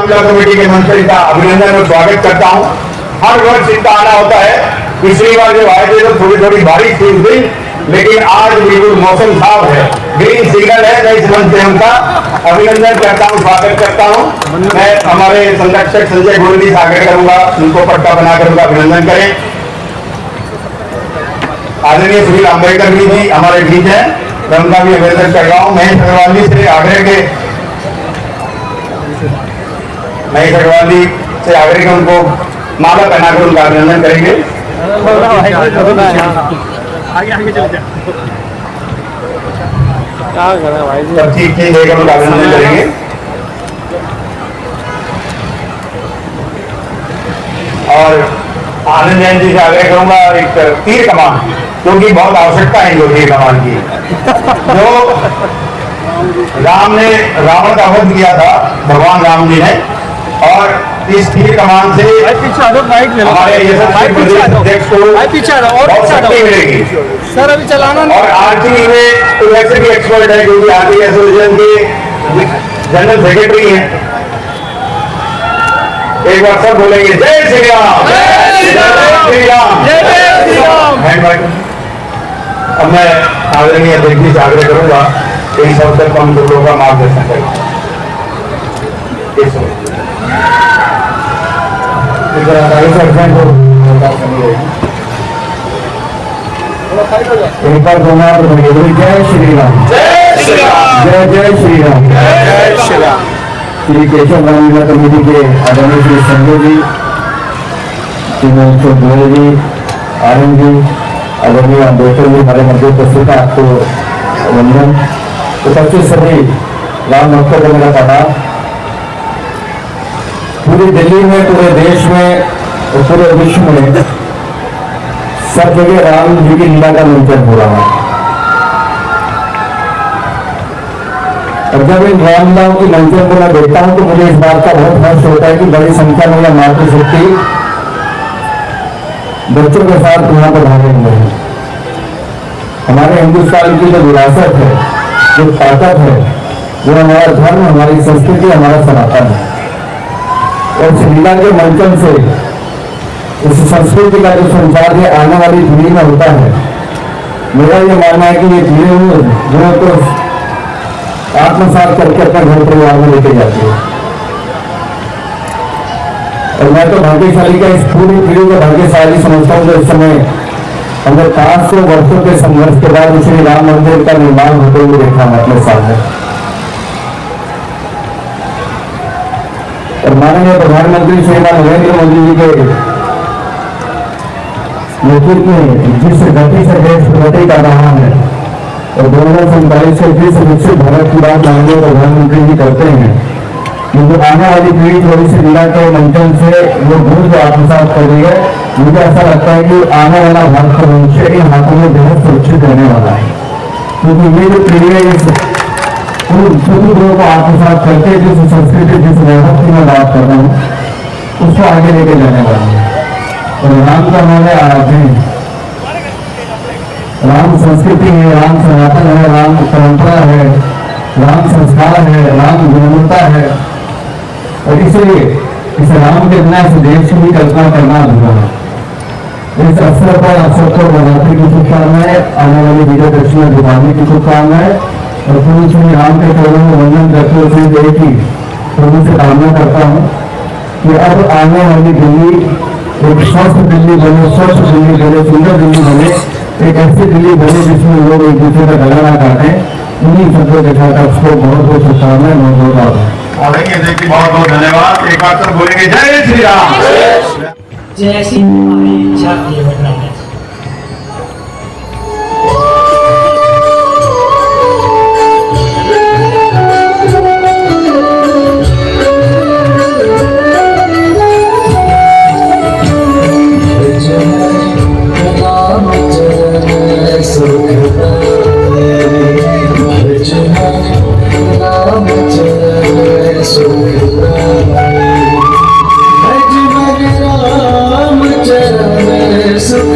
पूजा committee के मंत्री का अभिनंदन और स्वागत करता हूँ। हर वर्ष इनका आना होता है। पिछली बार जब आए थे तो थोड़ी थोड़ी बारिश थी उस दिन, लेकिन आज बिल्कुल मौसम साफ है, ग्रीन सिग्नल है। मैं इस मंच से उनका अभिनंदन करता हूँ, स्वागत करता हूँ। मैं हमारे संरक्षक संजय गोविंद से आग्रह करूंगा, उनको पट्टा बनाकर उनका अभिनंदन करें। आदरणीय सुनील अम्बेडकर जी हमारे बीच हैं, मैं उनका भी अभिनंदन कर रहा हूँ। महेश अग्रवाल जी से आग्रह के उनको माला पहनाकर उनका अभिनंदन करेंगे। सब ठीक ठीक देकर उनका अभिनंदन करेंगे। और आनंद जैन जी से आग्रह करूंगा एक तीर कमान, क्योंकि बहुत आवश्यकता है जो तीर कमान की। जो राम ने रावण का वध किया था, भगवान राम जी ने, और इस तीर कमान से हमारे ये सब अध्यक्ष को बहुत शक्ति मिलेगी सर। अभी चलाना और आर्चरी में तो वैसे भी एक्सपर्ट है, क्योंकि आर्चरी एसोसिएशन के जनरल सेक्रेटरी हैं। एक बार सब बोलेंगे जय श्री राम, जय श्री राम, जय श्री राम। अब मैं आदरणीय अध्यक्ष जी से आग्रह करूंगा कि इस अवसर पर हम लोगों का मार्गदर्शन करें। एक बार जय श्री राम, जय श्री राम, जय जय श्री राम, जय श्री राम। श्री केशव राम कमेटी के आदरणीय श्री संजय जी, श्री गोयल जी, आनंद जी, आदरणीय अम्बेडकर जी हमारे मध्य उपस्थित है, आपको वंदन। उपस्थित सभी राम भक्तों को मेरा प्रणाम। पूरी दिल्ली में, पूरे देश में और पूरे विश्व में सब जगह राम जी की लीला का मंचन हो रहा है। और जब इन रामलीलाओं की मंचन को मैं देखता हूं तो मुझे इस बात का बहुत हर्ष होता है कि बड़ी संख्या में मातृशक्ति बच्चों के साथ यहाँ पर भागे हुए हैं। हमारे हिंदुस्तान की जो विरासत है, जो ताकत है, वो हमारा धर्म, हमारी संस्कृति, हमारा सनातन है। और इस लीला के मंचन से इस संस्कृति का जो संचार है आने वाली पीढ़ी में होता है। मेरा ये मानना है कि ये पीढ़ी जो तो आत्मसात करके अपने घर परिवार में लेके जाती है। और मैं तो भाग्यशाली का इस पूरी पीढ़ी को भाग्यशाली समझता हूँ जो इस समय हमने 500 वर्षों के संघर्ष के बाद श्री राम मंदिर का निर्माण होते हुए देखा है अपने सामने। और माननीय प्रधानमंत्री श्री नरेंद्र मोदी जी के नेतृत्व में जिस गति से देश प्रगति कर रहा है और 2047 से जिस विकसित भारत की बात माननीय प्रधानमंत्री जी करते हैं, क्योंकि आने वाली पीढ़ी थोड़ी सी लीला के मंचन से वो भूल को आत्मसात कर रही है। मुझे ऐसा लगता है कि आने वाला भारत का भविष्य इन हाथों में बेहद सुरक्षित रहने वाला है, क्योंकि ये जो पीढ़ी है इस सभी लोगों को आत्मसात करके जिस संस्कृति, जिस वैभव की मैं बात कर रहा हूँ, उसको आगे लेके जाने वाला है। और राम का हमारे आराध्य है, राम संस्कृति है, राम सनातन है, राम परंपरा है, राम संस्कार है, राम गुणवत्ता है। और इसलिए इस राम के बिना इस देश की कल्पना करना अधूरा है। इस अवसर पर आप सबको नवरात्रि की शुभकामनाएं, आने वाली विजयदशमी दिवाली की शुभकामनाएं और पूरी श्री राम के चरणों में वंदन करते हुए देव की प्रभु से कामना करता हूँ कि अब आने वाली दिल्ली एक स्वस्थ दिल्ली बने, स्वच्छ दिल्ली बने, सुंदर दिल्ली बने, एक ऐसी दिल्ली बने जिसमें लोग एक दूसरे का गला ना काटे। उन्हीं शब्दों के साथ आपको बहुत बहुत शुभकामनाएं, बहुत बहुत आभार। बहुत बहुत धन्यवाद। एक बार सब बोलेंगे जय श्री राम, जय श्री राम। सुख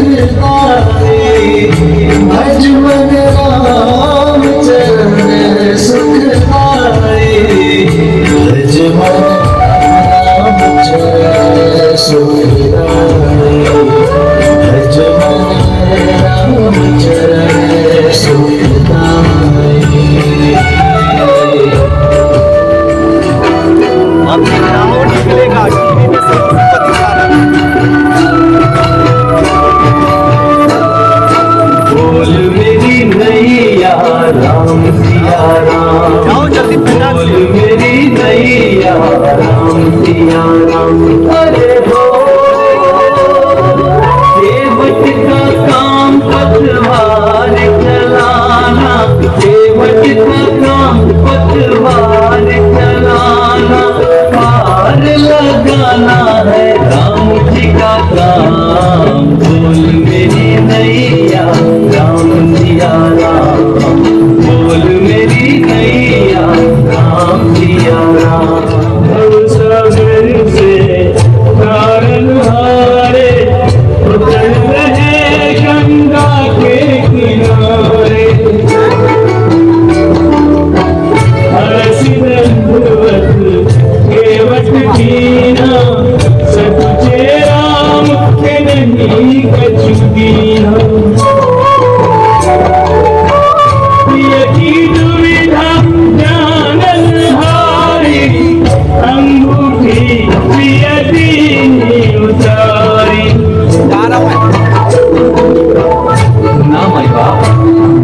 बोल मेरी नैया राम सिया राम, बोल मेरी नैया राम सिया राम। अरे हो केवट का काम पतवार चलाना, केवट का काम पतवार चलाना, पार लगाना है राम जी का काम। बोल मेरी नैया राम सिया राम, बोल मेरी नैया राम सिया राम। सागर से कारण हारे उतर रहे गंगा के किनारे, केवट कीना सच्चे राम के नहीं कछु दीना। यही दुविधा जानन हारी, अंगूठी प्रिय दीनी उतारी। ना माई बाप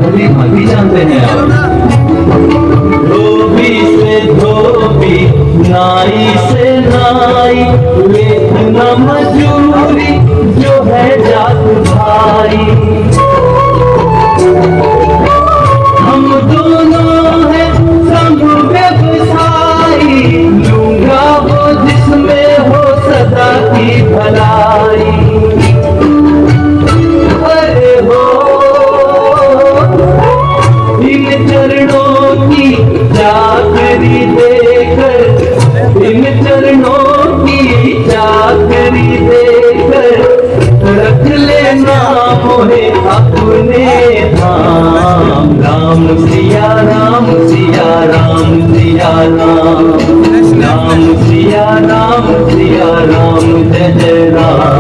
अभी मत ही जानते हैं आप। धोबी से धोबी, नाई से नाई, वेतना मजूरी जो है जात भाई। हम दोनों हैं संग व्यवसायी, लूंगा वो जिसमें हो सदा की भलाई। अरे हो इन चरणों की चाकरी देकर, इन चरणों की चाकरी देकर, रख लेना मोहे अपने धाम। राम सिया राम सिया राम सिया राम, राम सिया राम सिया राम जय जय राम।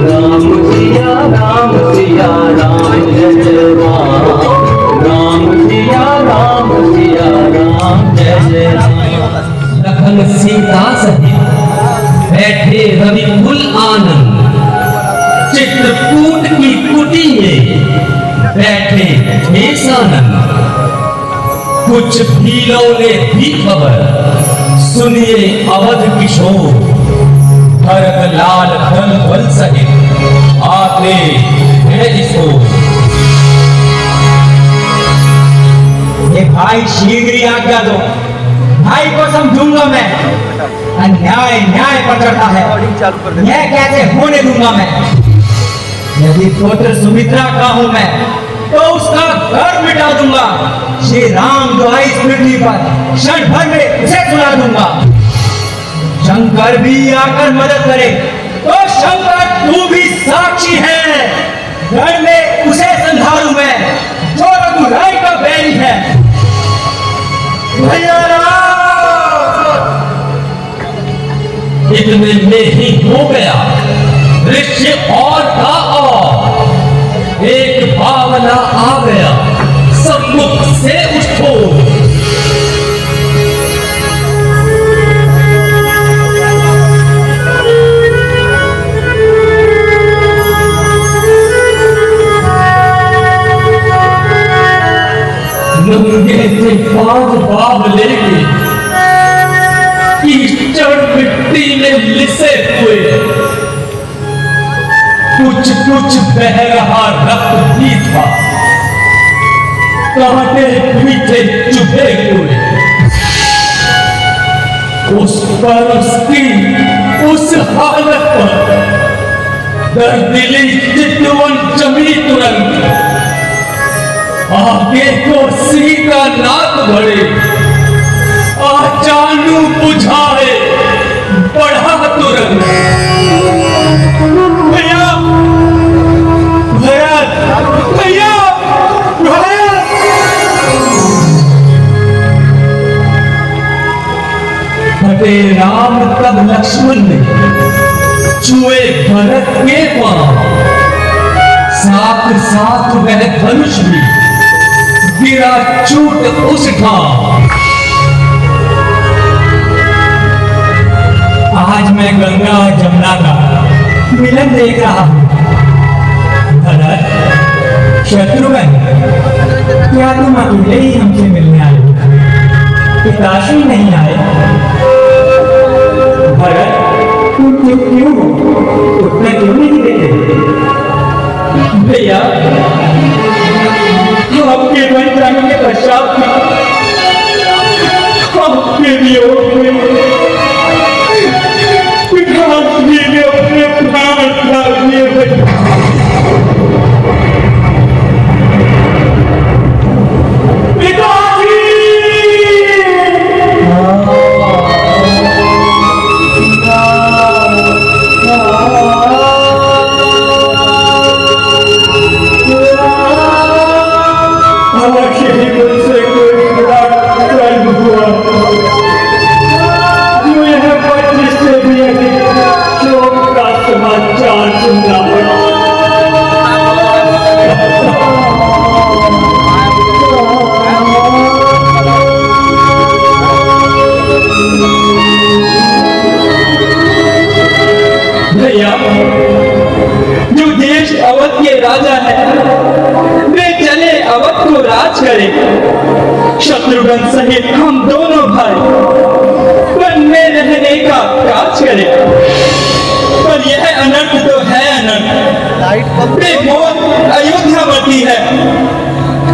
राम सिया राम सिया राम जय जय राम, राम सिया राम जय जय राम। लखन सीता सहित बैठे रवि कुल आनंद, चित्रकूट की कुटी में बैठे थे सानंद। कुछ भीलों ने भी खबर सुनिए अवध किशोर, भरत लाल धन बल सहित आते हैं इसको। ये भाई शीघ्र आज्ञा दो, भाई को समझूंगा मैं। अन्याय न्याय पर चढ़ता है, यह कैसे होने दूंगा मैं। यदि पुत्र सुमित्रा का हूं मैं तो उसका घर मिटा दूंगा। श्री राम दुहाई इस पृथ्वी पर क्षण भर में उसे सुना दूंगा। शंकर भी आकर मदद करे तो शंकर तू भी साक्षी है। घर में उसे संधारू मैं जो रघुराय का बैरी है। भैया इतने में ही हो गया दृश्य और था, और एक भावना आ गया सम्मुख से उठो। नंगे से बाब लेके कीचड़ मिट्टी में लिसे हुए, कुछ कुछ बह रहा रक्त भी था, कांटे पीछे चुभे हुए। उस पर उसकी उस हालत पर दर्दिली चितवन जमी तुरंत। आगे को सीता नाक बढ़े, जानू बुझाए बढ़ा तुरंत। भैया भैया भैया भैया, हटे राम तब लक्ष्मण ने साथ वह धनुष भी गिरा चूट उस ठाम। आज मैं गंगा और जमुना का मिलन देख रहा हूँ। भरत, शत्रुघ्न, क्या तुम अकेले ही हमसे मिलने आए हो? पिताश्री नहीं आए? भरत, तुम चुप क्यों हो? उत्तर क्यों नहीं देते? भैया, आपके बन जाने के पश्चात आपके वियोग में पिताश्री ने अपने प्राण त्याग दिए। जो देश अवध के राजा है वे चले अवध को राज करे। शत्रुघ्न सहित हम दोनों भाई वन में रहने का काज करे। पर यह अनर्थ तो है अनर्थ। वे मौत अयोध्या बढ़ती है,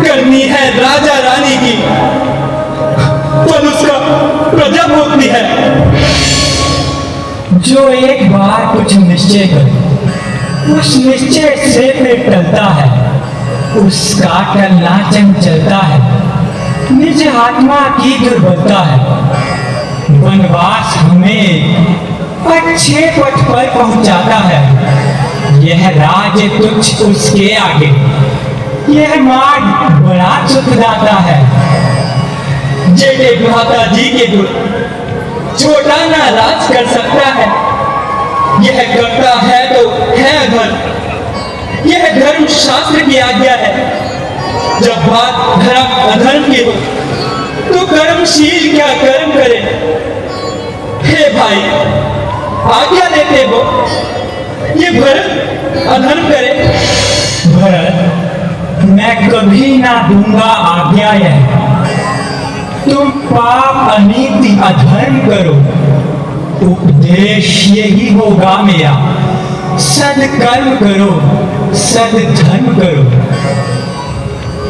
करनी है राजा रानी की, पर उसका प्रजा भोगती है। जो एक बार कुछ निश्चय करे उस निश्चय से फिर टलता है, उसका टलना चंचलता है, निज आत्मा की दुर्बलता है। वनवास हमें अच्छे पथ पर पहुंचाता है, यह राज तुच्छ उसके आगे, यह मार्ग बड़ा सुखदाता है। जेठे भ्राता जी के गुरु छोटा ना राज कर सकता है, यह करता है तो है अधर्म। यह धर्म शास्त्र की आज्ञा है। जब बात धर्म अधर्म की हो तो कर्मशील क्या कर्म करे। हे भाई, आज्ञा देते हो ये भरत अधर्म करे। भरत, मैं कभी ना दूंगा आज्ञा यह। तुम पाप अनीति अधर्म करो, उपदेश यही होगा मेरा। सदकर्म करो, सदधर्म करो।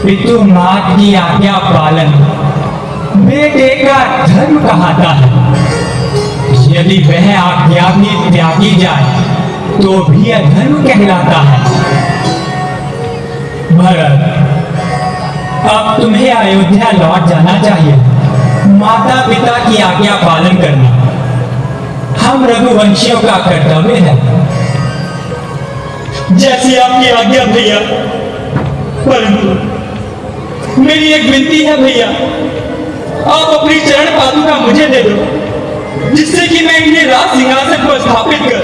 पितु मात की आज्ञा पालन बेटे का धर्म कहता है। यदि वह आज्ञा भी त्यागी जाए तो भी अधर्म कहलाता है। भरत, अब तुम्हें अयोध्या लौट जाना चाहिए। माता पिता की आज्ञा पालन करना हम रघुवंशियों का कर्तव्य है। जैसी आपकी आज्ञा भैया, परंतु मेरी एक विनती है भैया, आप अपनी चरण पादुका मुझे दे दो, जिससे कि मैं इन्हें राज सिंहासन पर स्थापित कर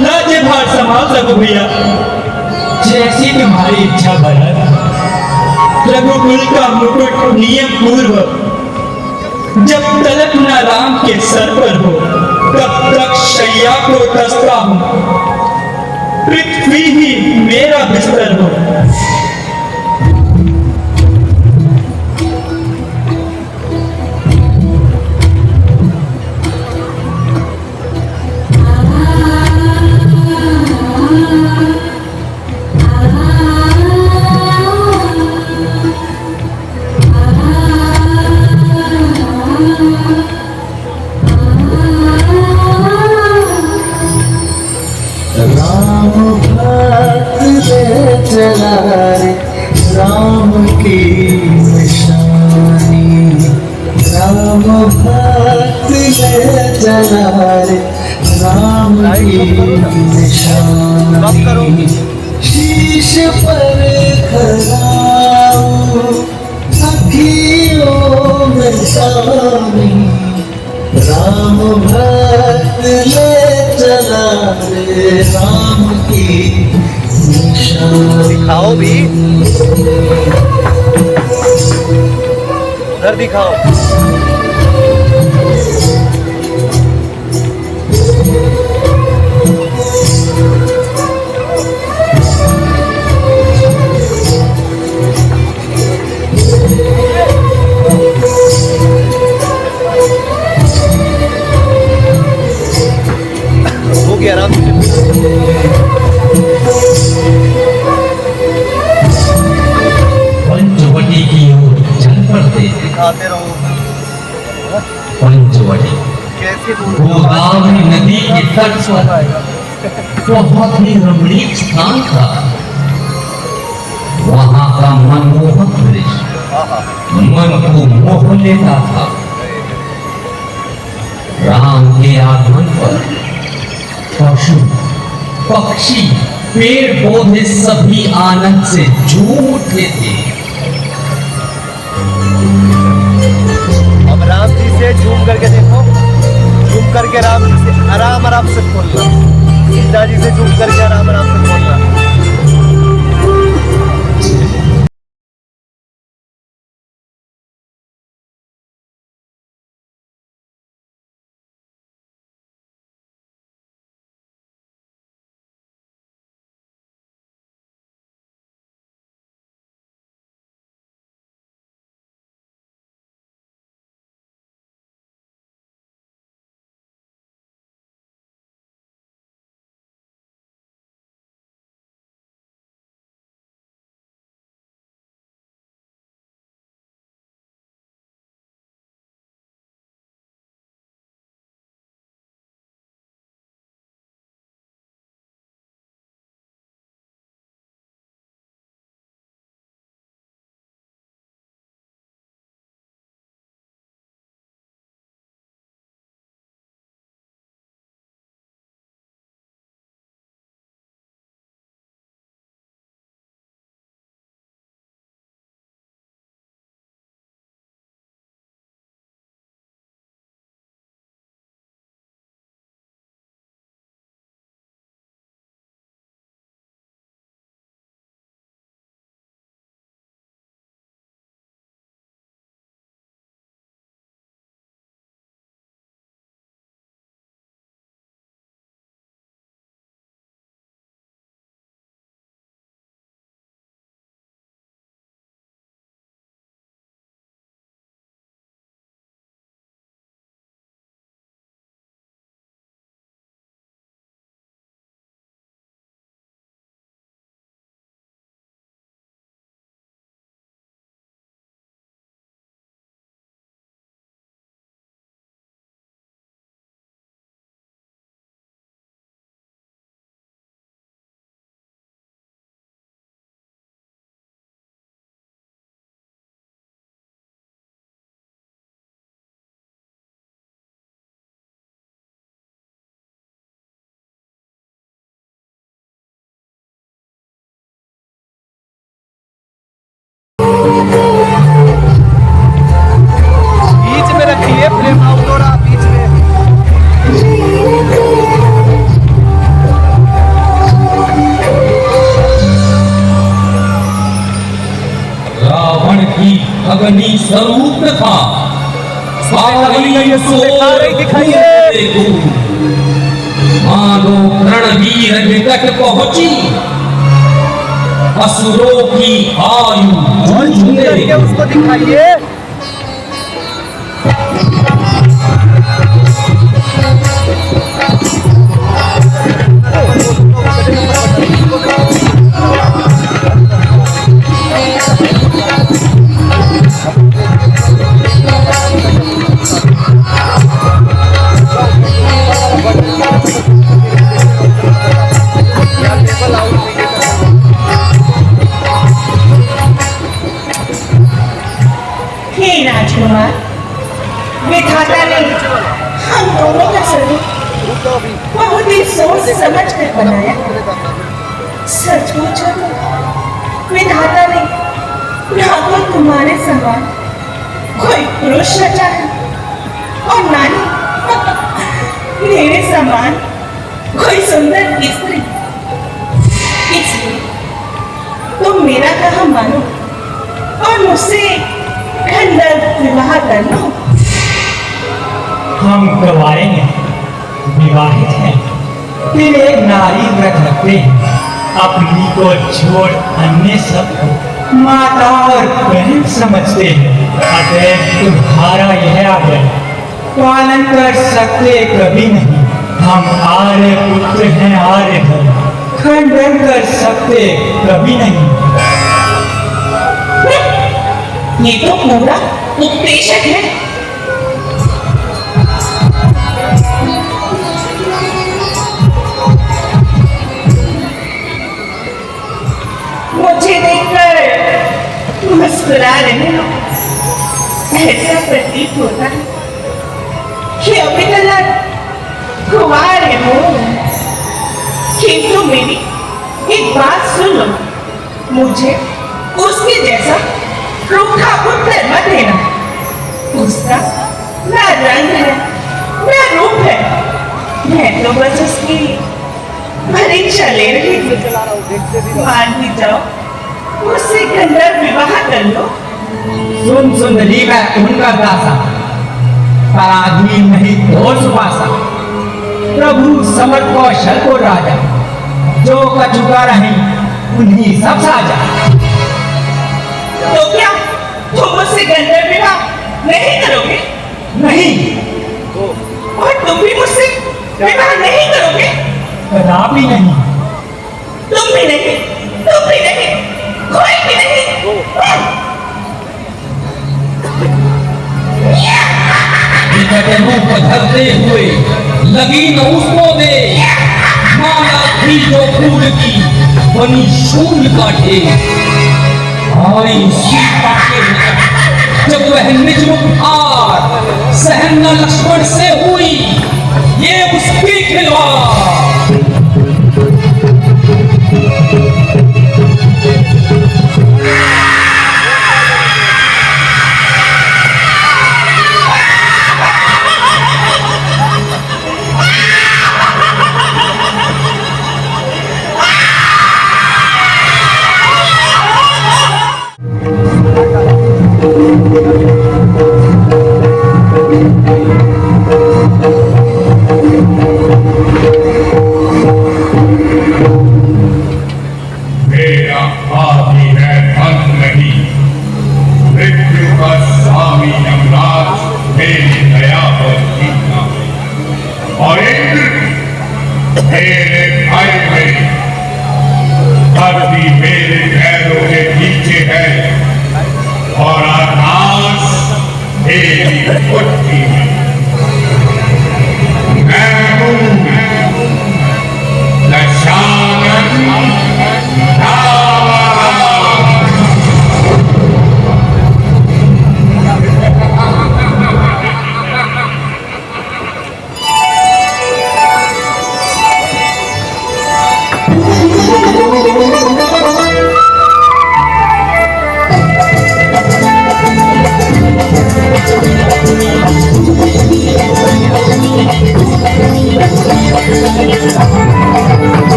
राज्यभार संभाल सकूं भैया। जैसी तुम्हारी इच्छा भरत। रघुकुल का मुकुट नियम पूर्व जब तलक न राम के सर पर हो, तब तक शैया को कसता हूं, पृथ्वी ही मेरा बिस्तर हो। राम की निशानी, राम भक्त ले चला रे, राम की निशानी। शीश पर खड़ाऊं अखियों में सामी, राम भक्त ले चला रे, राम की दिखाओ भी, उधर दिखाओ। हो गया आराम से। पंचवटी की ओर चल पड़ते हैं। दिखाते रहो पंचवटी कैसे गोदावरी नदी के तट पर बहुत ही रमणीक स्थान था। वहां का मनमोहक दृश्य मन को मोह लेता था। राम के आगमन पर पशु पक्षी पेड़ पौधे सभी आनंद से झूम उठे थे। अब राम जी से झूम करके देखो, झूम करके राम जी से आराम आराम से खोलना, सीता जी से झूम करके आराम आराम से खोलना। बीच में रखिए फ्रेम आउटडोर, आप बीच में। रावण की अग्नि स्वरूप था। दिखाइए। मानो रणवीर निकट पहुंची, असुरों की आयु और झूम करके उसको दिखाइए। हे राजकुमार, विधाता ने हम दोनों का स्वरूप बहुत ही सोच समझ कर बनाया। सच पूछो तो विधाता ने ना तो तुम्हारे समान कोई पुरुष रचा है और ना ही मेरे समान कोई सुंदर स्त्री। इसलिए तुम मेरा कहा मानो और मुझसे खंडर विवाह कर लो। हम गवारे हैं, विवाहित हैं, फिर एक नारी व्रत रखते हैं, अपनी को छोड़ अन्य सबको माता और बहन समझते हैं। अतः तुम्हारा यह आग्रह पालन कर सकते कभी नहीं। हम आर्य पुत्र हैं, आर्य धर्म खंडन कर सकते कभी नहीं। ये तो पूरा उपदेशक है। मुझे देखकर मुस्कुरा रहे हो, ऐसा प्रतीत होता है कि अभी तक कुंवारे हो। किंतु मेरी एक बात सुन लो, मुझे उसके जैसा रूखा पुत्र मत देना। उसका ना रंग है ना रूप है, मैं तो बस उसकी परीक्षा ले रही थी। मान भी जाओ, उससे गंधर्व विवाह कर लो। सुन सुंदरी, मैं उनका दासा, पराधीन नहीं तो सुपासा, प्रभु समर्थ कौशल को राजा, जो कचुका रहे उन्हीं सब साजा। तो क्या तुम मुझसे गंधर्व विवाह नहीं करोगे? नहीं, और तुम भी मुझसे विवाह नहीं करोगे? कदापि नहीं। तुम भी नहीं, तुम भी नहीं, कोई भी नहीं। विकट रूप धरते हुए लगी न उसको दे, माला थी जो फूल की बनी शूल काटे। आई सीता के निकट जब वह निज मुख हार, सहन न लक्ष्मण से हुई ये उसकी खिलवाड़।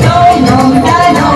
No, no, no, no.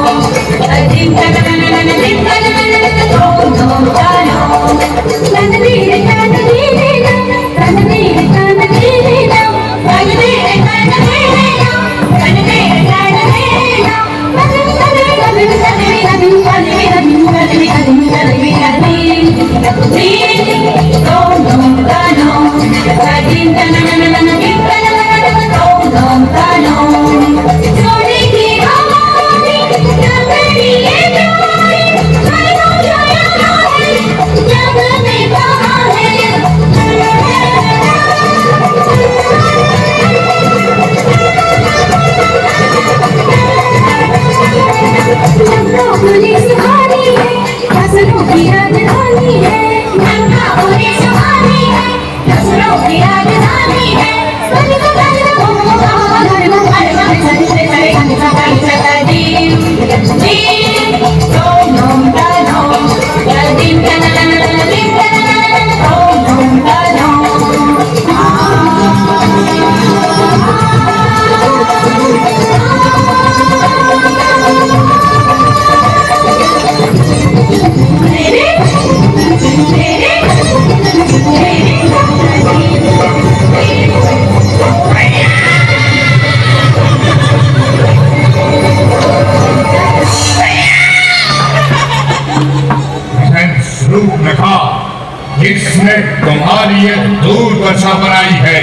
जिसने तुम्हारी ये दुर्दशा बनाई है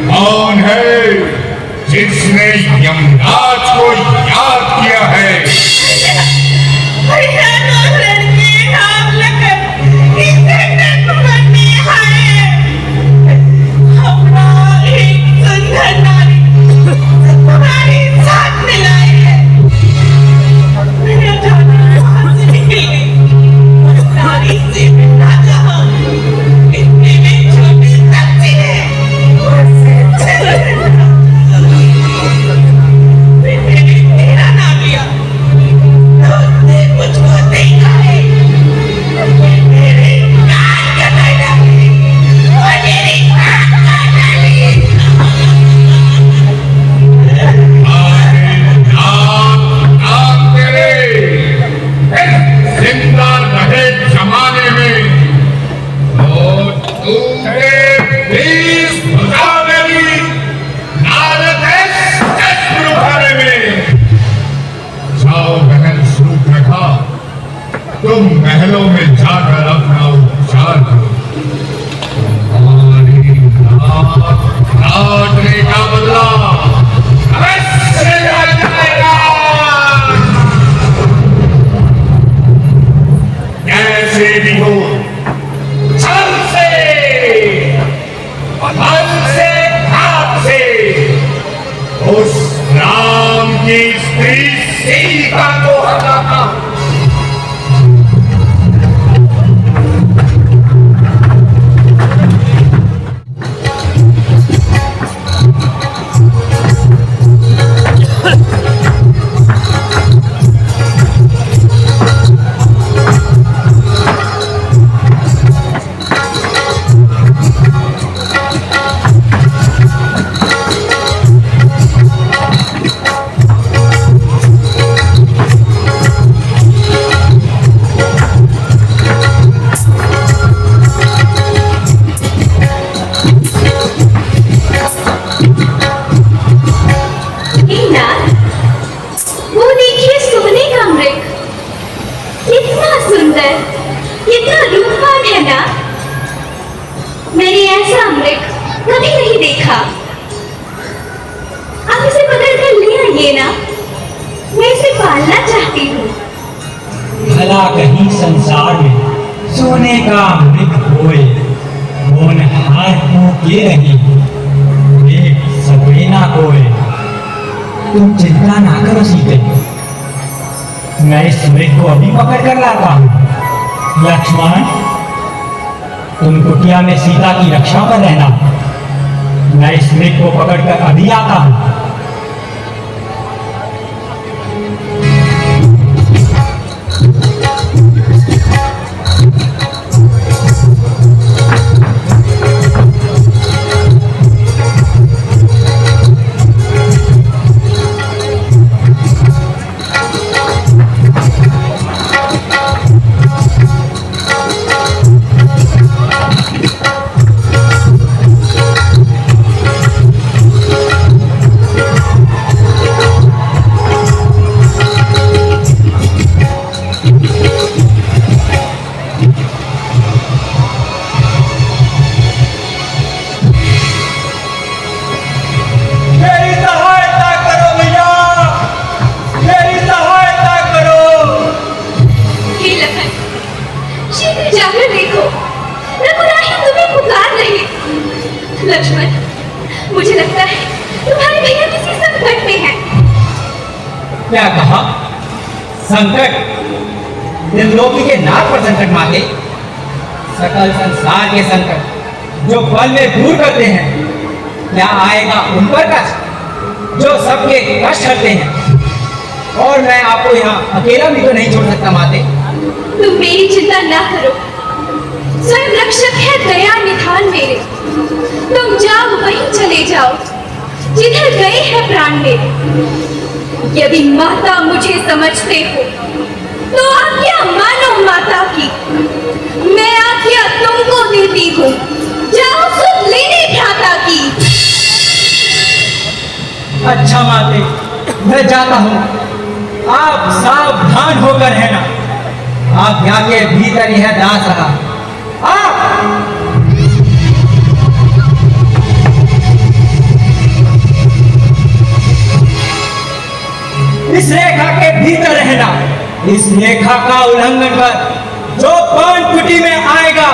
कौन है? जिसने यमराज को याद किया है? तुम महलों में जाकर अपना उपचार करो। काटने का बदला अवश्य आ जाएगा। कैसे भी हो छल से बल से घात से उस राम की स्त्री सीता को हटाना। मैंने ऐसा अमृत कभी नहीं देखा। आप इसे पकड़ कर ले आइए ना, मैं इसे पालना चाहती हूँ। भला कहीं संसार में सोने का अमृत होए, होनहार के रही एक सकोए ना कोई। तुम चिंता ना करो सीते, मैं इस अमृत को अभी पकड़ कर लाता हूँ। लक्ष्मण, तुम कुटिया में सीता की रक्षा पर रहना, मैं इस मृग को पकड़कर अभी आता हूं। क्या कहा? संकट? त्रिलोकी के नाथ पर संकट माते? सकल संसार के संकट जो पल में दूर करते हैं, क्या आएगा उन पर कष्ट जो सबके कष्ट करते हैं? और मैं आपको यहाँ अकेला भी तो नहीं छोड़ सकता माते। तुम मेरी चिंता ना करो, स्वयं रक्षक है दया निधान मेरे। तुम जाओ वहीं चले जाओ जिधर गए हैं प्राण मेरे। यदि माता मुझे समझते हो तो आज्ञा मानो माता की। मैं आज्ञा तुमको देती हूँ, जाओ सुध लेने भ्राता की। अच्छा माते, मैं जाता हूँ, आप सावधान होकर रहना। आज्ञा के भीतर यह दास रहा। आप इस रेखा के भीतर रहना। इस रेखा का उल्लंघन कर जो पान कुटी में आएगा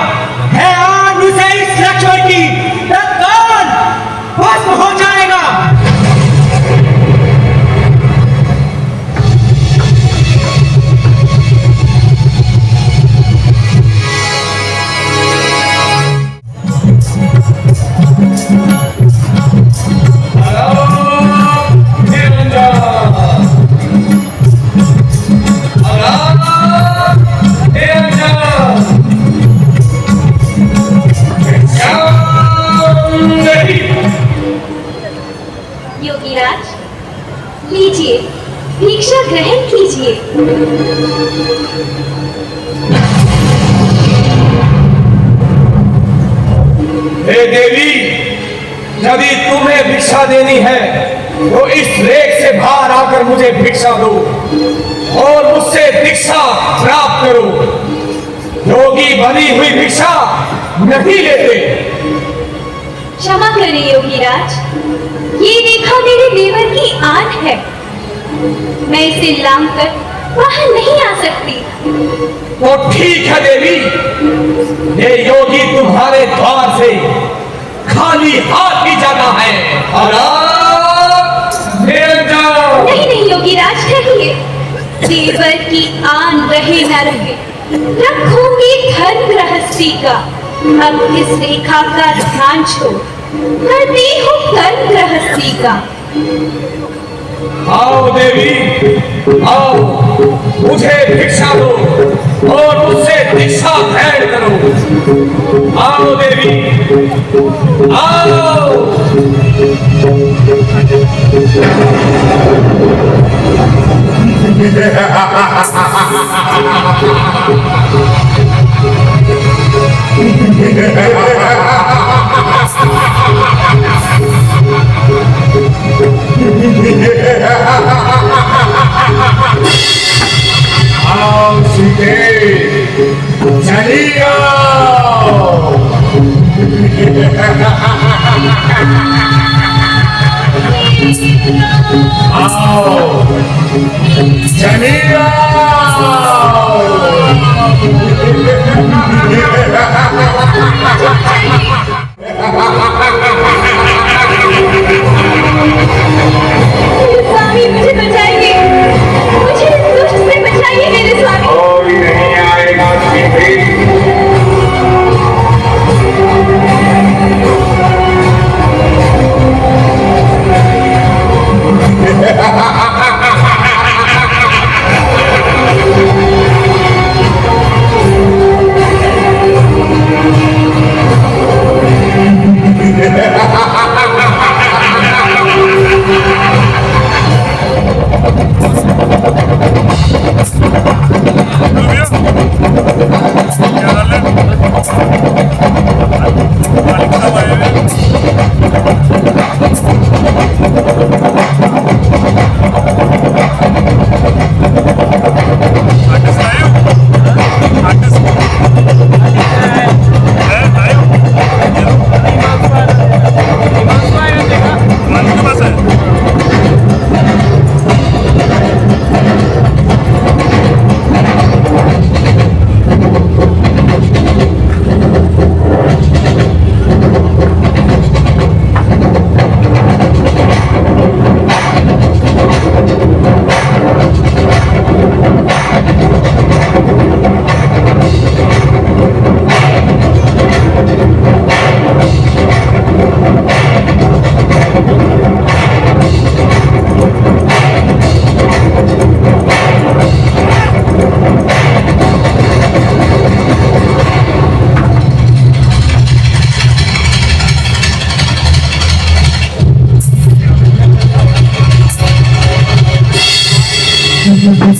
है आन उसे इस लक्ष्मण की तत्काल भस्म हो जाएगा। योगीराज, लीजिए, भिक्षा ग्रहण कीजिए। हे देवी, यदि तुम्हें भिक्षा देनी है तो इस रेख से बाहर आकर मुझे भिक्षा दो और मुझसे दीक्षा प्राप्त करो। योगी बनी हुई भिक्षा नहीं लेते। क्षमा करें योगीराज, ये रेखा मेरे देवर की आन है। मैं इसे लांघ कर बाहर नहीं आ सकती। तो ठीक है देवी, ये योगी तुम्हारे द्वार से खाली हाथ ही जाना है। नहीं नहीं योगीराज, ठहरिए। देवर की आन रहे न रहे, रखूंगी धर्म गृहस्थी का। अब इस रेखा का ध्यान छोड़ करती हूँ कर्म गृहस्थी का। आओ देवी, आओ, मुझे भिक्षा दो और मुझसे दीक्षा ग्रहण करो। आओ देवी, आओ। आओ सीते, चली आओ। आओ, चली स्वामी मुझे बचाइए, मुझे इस दुष्ट से बचाइए मेरे स्वामी। कोई नहीं आएगा सीधे।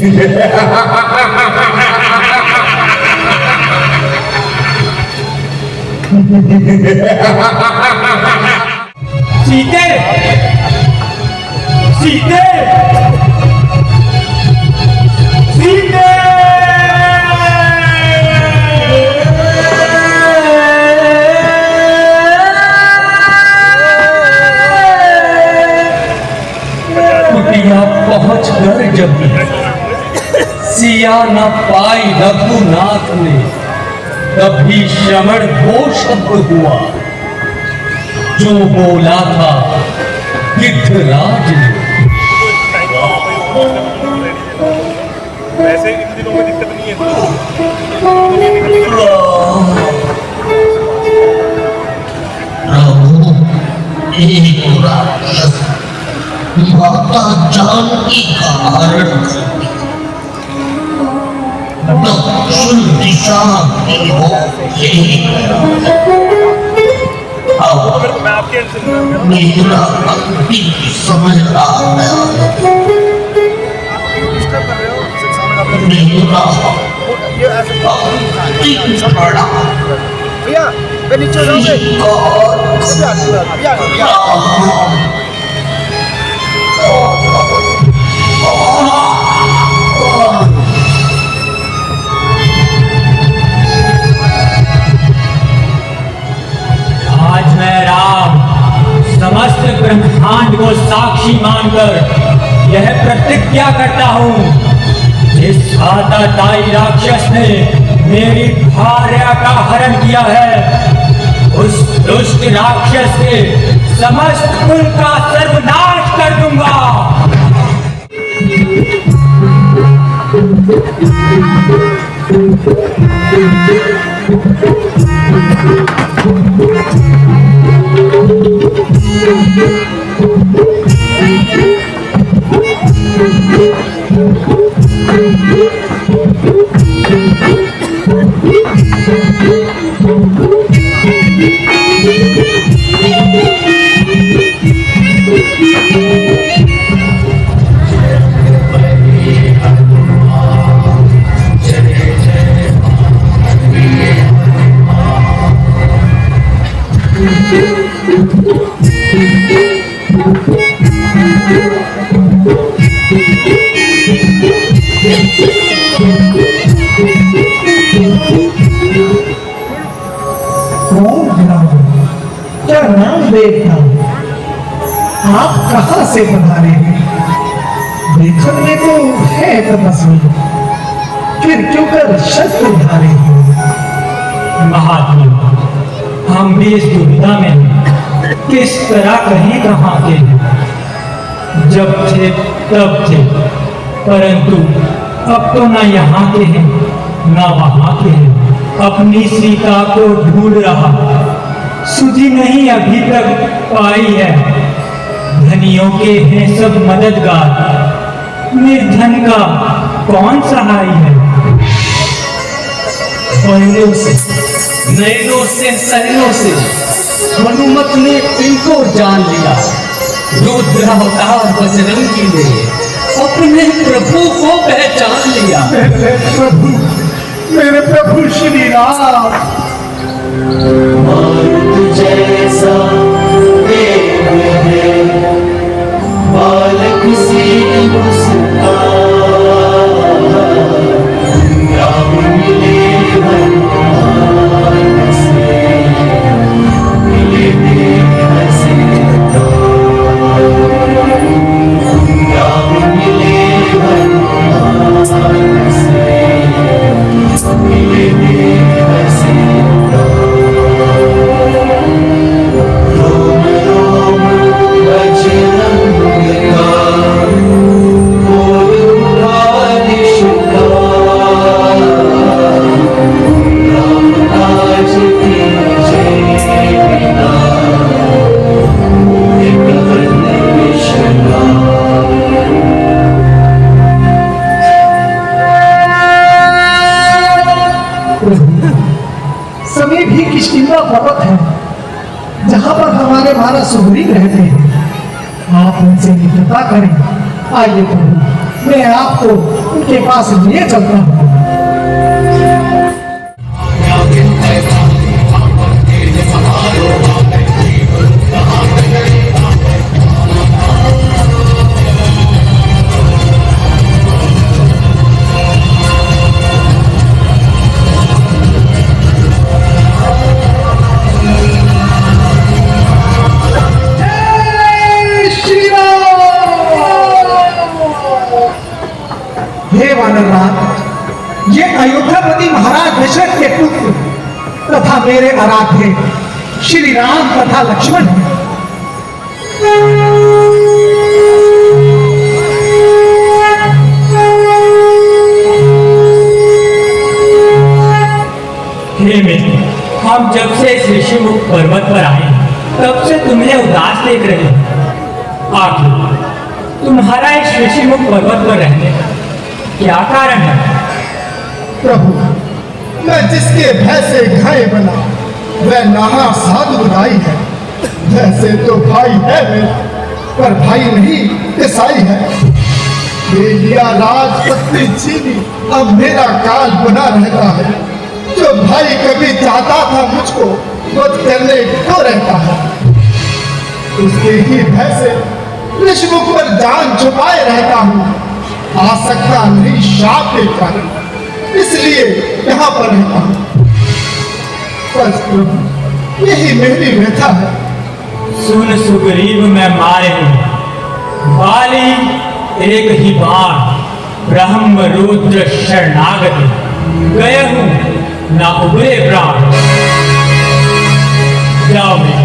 सीते, सीते, सीते। कुटिया पहुंच कर जब सिया न पाई रघुनाथ ने, तभी श्रवण वो शब्द हुआ जो बोला था गिद्धराज ने। वैसे इन दिनों में दिक्कत नहीं है। प्रभु एक राक्षस माता जानकी का हरण कर दक्षिण दिशा की मैं आपके मेरा अंतिम समय आ गया। मेरा अंतिम प्रणाम। भैया मैं नीचे हो आज मैं राम समस्त ब्रह्मांड को साक्षी मानकर यह प्रतिज्ञा करता हूँ, जिस आताताई राक्षस ने मेरी भार्या का हरण किया है, उस दुष्ट राक्षस के समस्त कुल का सर्वनाश कर दूंगा। क्या नाम देखना, आप कहाँ से पधारे हैं? देखने में तो है तपस्वी, फिर क्यों कर शस्त्र धारे हैं? महात्मा, हम भी इस दुविधा में हैं, किस तरह कहीं कहाँ के हैं। जब थे तब थे, परंतु अब तो ना यहाँ के हैं ना वहाँ के हैं। अपनी सीता को ढूंढ रहा, सुधी नहीं अभी तक पाई है। धनियों के हैं सब मददगार, निर्धन का कौन सहाय है। पहलों से, नैनों से, सहनों से हनुमत ने इनको जान लिया। रुद्र अवतार बजरंगी ने अपने प्रभु को पहचान लिया। मेरे प्रभु श्री राम। जैसा देव है बालक सी मुस्कान, राम मिले हनुमान से, मिले देव से राम मिले हनुमान से, मिले देव से। रोम रोम बजरंग का बोल पुरानिश का, राम काज की जय बिना मोहे गगन विश्रा। सभी भी किष्किंधा पर्वत है जहाँ पर हमारे महाराज सुग्रीव रहते हैं। आप उनसे मित्रता करें। आइए प्रभु, मैं आपको उनके पास लिए चलता हूँ। हे वानरराज, ये अयोध्यापति महाराज दशरथ के पुत्र तथा मेरे आराध्य श्री राम तथा लक्ष्मण हैं। हे मित्र, हम जब से इस ऋषिमुख पर्वत पर आए तब से तुम्हें उदास देख रहे हैं। आखिर तुम्हारा इस ऋषिमुख पर्वत पर रहने का क्या कारण है? प्रभु, मैं जिसके भय से घाय बना वह नाना साधु बुराई है। वैसे तो भाई है मेरा, पर भाई नहीं ईसाई है। ये लिया राजपत्नी छीनी अब मेरा काल बना रहता है। जो भाई कभी चाहता था मुझको वध करने को रहता है। उसके ही भय से ऋषिमुख पर जान छुपाए रहता हूँ। आ सकता नहीं शाप के कारण, इसलिए यहाँ पर रहता हूँ। बस प्रभु, यही मेरी व्यथा है। सुन सुग्रीव, मैं मारे हूँ बाली एक ही बाण ब्रह्म रुद्र शरणागति गए हूँ ना उबरे प्राण। जाओ मैं,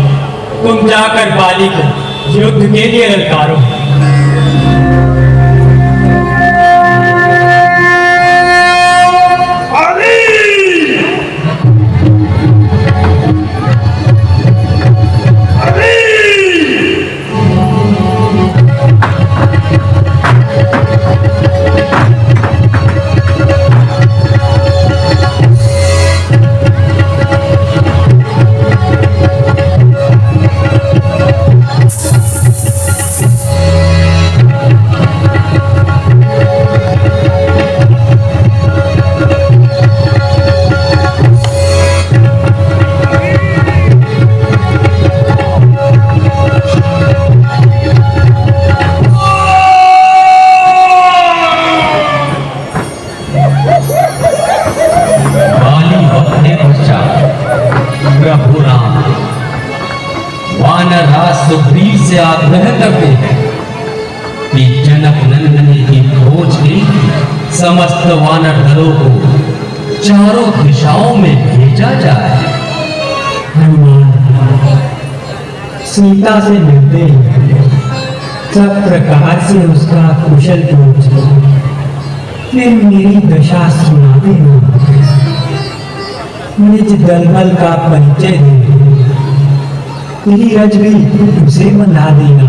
तुम जाकर बाली को युद्ध के लिए ललकारो। प्रभु राम वानरराज सुग्रीव से आग्रह करते हैं कि जनक नंदन की खोज के समस्त वानर दलों को चारों दिशाओं में भेजा जाए। हनुमान सीता से मिलते ही सब प्रकार से उसका कुशल पूछ फिर मेरी दशा सुना देना। निज दलबल का परिचय दे धीरज भी उसे बना देना।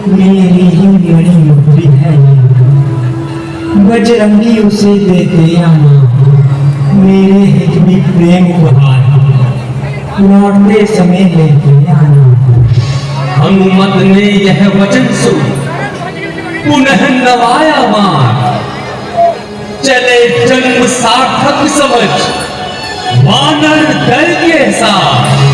मेरी ही मेरी युक्ति है बजरंगी उसे देते आना। मेरे हित भी प्रेम उपहार लौटते समय लेते आना। हनुमत ने यह वचन सुन पुनः नवाया मान। चले जन्म सार्थक समझ वानर दल के साथ।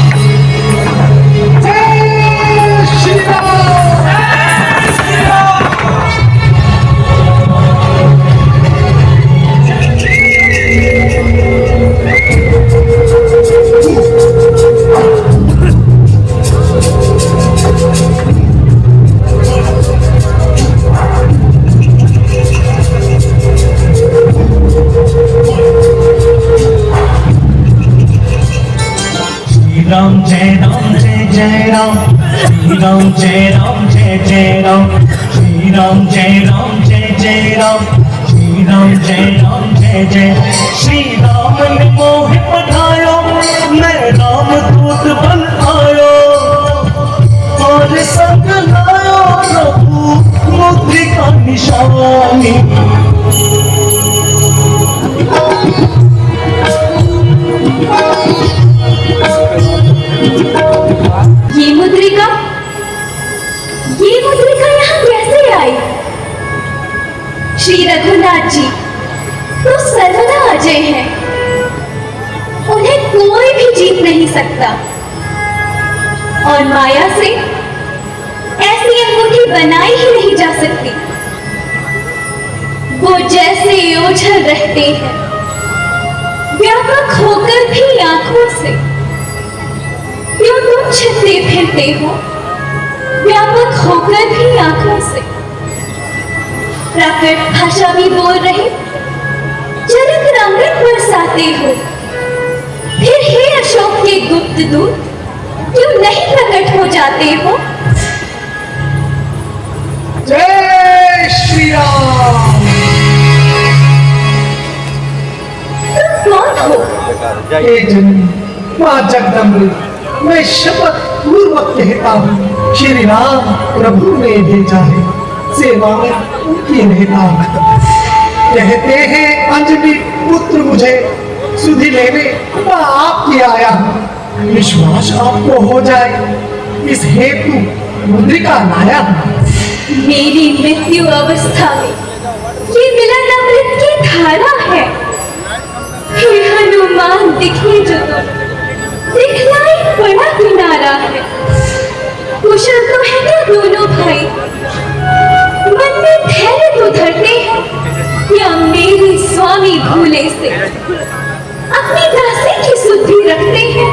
राम जय जय राम, श्री राम जय जय राम, श्री राम जय जय राम, श्री राम जय जय। श्री राम ने मोह पढ़ायो, मैं राम दूत बन आयो और संग लायो प्रभु मुद्रिका निशानी। ये मुद्रिका यहाँ कैसे आई? श्री रघुनाथ जी तो सर्वदा अजय हैं, उन्हें कोई भी जीत नहीं सकता। और माया से ऐसी अंगूठी बनाई ही नहीं जा सकती। वो जैसे ओझल रहते हैं, व्यापक होकर भी आंखों से, क्यों तुम छिपते फिरते हो व्यापक होकर भी आंखों से। प्रकट भाषा भी बोल रहे, चरित्र अमृत बरसाते हो, फिर हे अशोक के गुप्त दूत क्यों नहीं प्रकट हो जाते हो? जय श्री राम। तुम कौन हो? हे जननी मां जगदम्बे, मैं शपथ पूर्वक कहता हूँ, श्री राम प्रभु ने भेजा है, सेवा में उनकी रहता हूँ। कहते हैं अंजनी पुत्र मुझे सुधि लेने मैं आपकी आया हूँ, विश्वास आपको हो जाए इस हेतु मुद्रिका लाया हूँ। मेरी मृत्यु अवस्था में ये मिलन अमृत की धारा है। हे हनुमान दिखे जो तुम, दिखलाई बड़ा किनारा है। कुशल तो है क्या दोनों भाई? मन में धैर्य तो धरते हैं या मेरे स्वामी भूले से अपनी दासी की सुधि रखते हैं?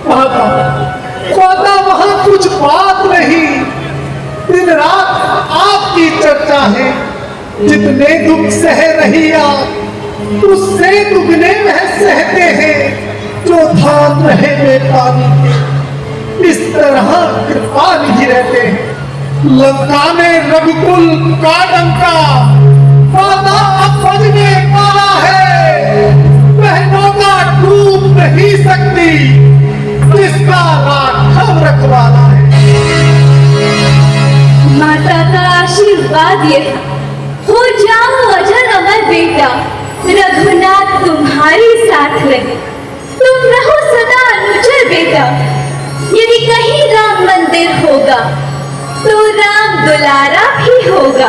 माता वहां कुछ बात नहीं, दिन रात आपकी चर्चा है। जितने दुख सह रही आप, उससे दुगने वह सहते हैं जो धाम रहे में पानी के। इस तरह कृपा निधि रहते हैं। लंका में रघुकुल का डंका माता अब बजने वाला है, बहनों का डूब नहीं सकती, इसका राघव रखवाला है। माता का आशीर्वाद ये था, हो जाओ अजर अमर बेटा, रघुनाथ तुम्हारी साथ रहे, तुम रहो सदा अनुचर बेटा। यदि कहीं राम मंदिर होगा तो राम दुलारा भी होगा,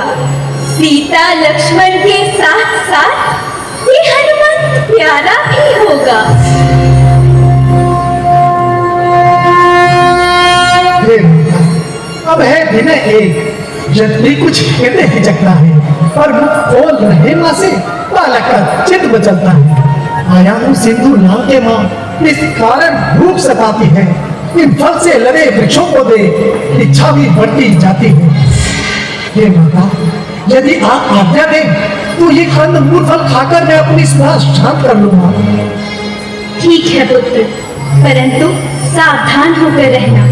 सीता लक्ष्मण के साथ साथ ये हनुमंत प्यारा भी होगा। अब है दिन एक, जल्दी कुछ कहते ही जगता है, पर मुख खोल रहे माँ से बालक का चित्त बचलता है। आया हूँ सिंधु नाम के माँ, इस कारण भूख सताती है। इन फल से लगे वृक्षों को दे, इच्छा भी बढ़ती जाती है। हे माता, यदि आप आज्ञा दें तो ये कंद मूल फल खाकर मैं अपनी श्वास शांत कर लूंगा। ठीक है पुत्र, परंतु सावधान होकर रहना।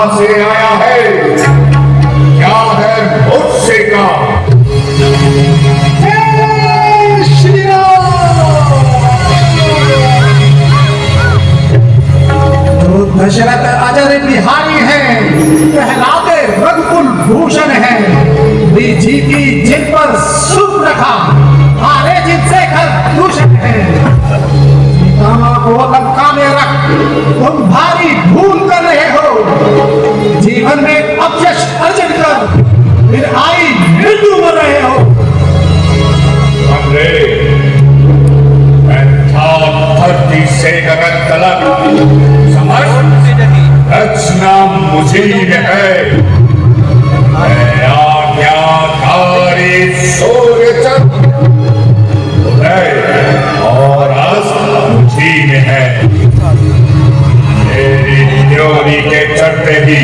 कहां से आया है, क्या है मुझसे का। श्री तो दशरथ अजर बिहारी हैं, कहलाते रघुकुल भूषण हैं, बीजी की जिन पर सुख रखा, हारे जिनसे घर दूषण है। सीतामा को लंका में रख तुम भारी भूल कर रहे हो, जीवन में अपयश अर्जन कर फिर आई मृत्यु मर रहे हो। धरती से गगन तलक समझ रचना मुझे है, मैं आज्ञाकारी सूर्य चंद्र उदय और अस्त मुझी में है। मेरी त्योरी के चढ़ते ही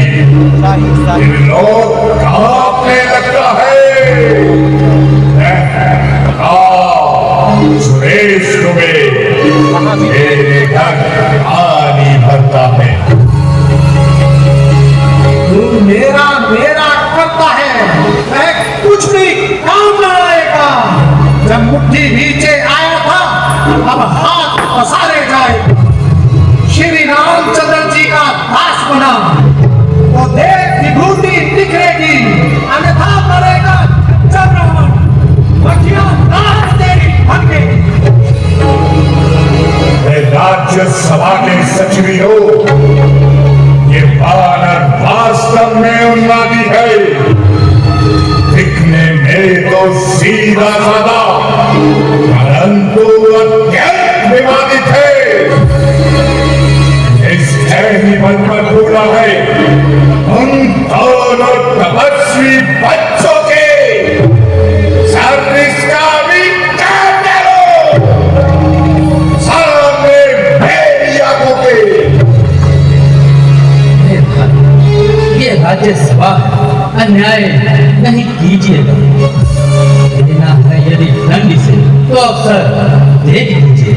लोग कांपने लगता है। सुरेश तुम्हें मेरे घर पानी भरता है। तू मेरा मेरा करता है, मैं कुछ भी काम न आएगा। जब मुट्ठी नीचे आया था, अब हाथ पसारे जाए। श्री रामचंद्र जी का दास बना तो देख विभूति निखरेगी, अन्यथा मरेगा जब रावण बचिया नाच तेरी भंगे। राज्यसभा के सचिवों, ये वानर वास्तव में उन्मादी है। दिखने में तो सीधा साधा परंतु अत्यंत विवादित है। इस धैर्य मन पर बोला है उन दोनों तपस्वी बच्चों के सर्विस का भी राज्यसभा अन्याय नहीं कीजिएगा। लेना है यदि दंड से तो अवसर दे दीजिए।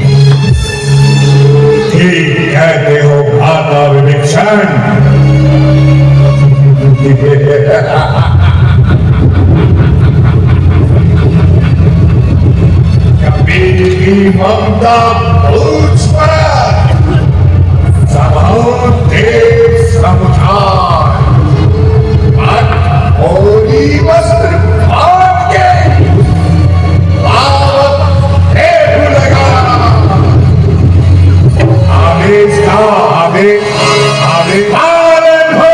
ठीक कहते हो भ्राता विभीषण। कबीर की ममता पूछ पर समाओ देव समुझार, होली वस्त्र भाग के आवत है भूलेगा। आदेश का आदेश आदेश पालन हो।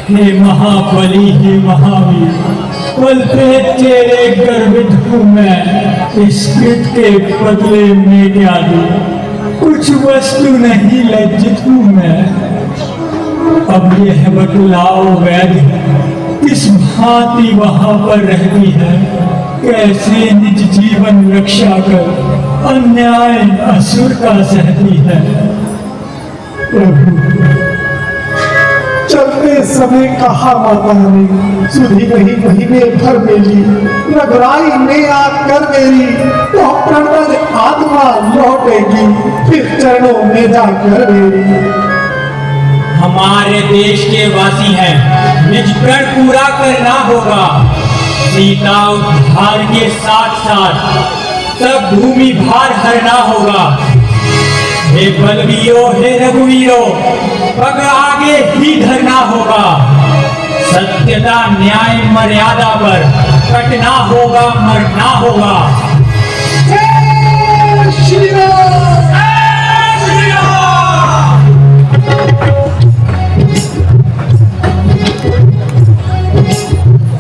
हे महाबली हे महावीर, पल पे तेरे गर्वित हूँ मैं। इस कृत के बदले में क्या दूं, कुछ वस्तु नहीं लज्जित हूँ मैं। अब यह बतलाओ वैद्य, किस भांति वहां पर रहती है, कैसे निज जीवन रक्षा कर अन्याय असुर का सहती है। प्रभु चलते समय कहा माता ने, सुधी नहीं महीने भर मेरी, रघुराई में आकर मेरी तो प्रणव आत्मा लौटेगी, फिर चरणों में जाकर मेरी। हमारे देश के वासी हैं, निज प्रण पूरा करना होगा। सीता उद्धार के साथ साथ सब भूमि भार हरना होगा। हे बलवीरो, हे रघुवीरो, पग आगे ही धरना होगा। सत्यता न्याय मर्यादा पर कटना होगा, मरना होगा। जय श्री राम।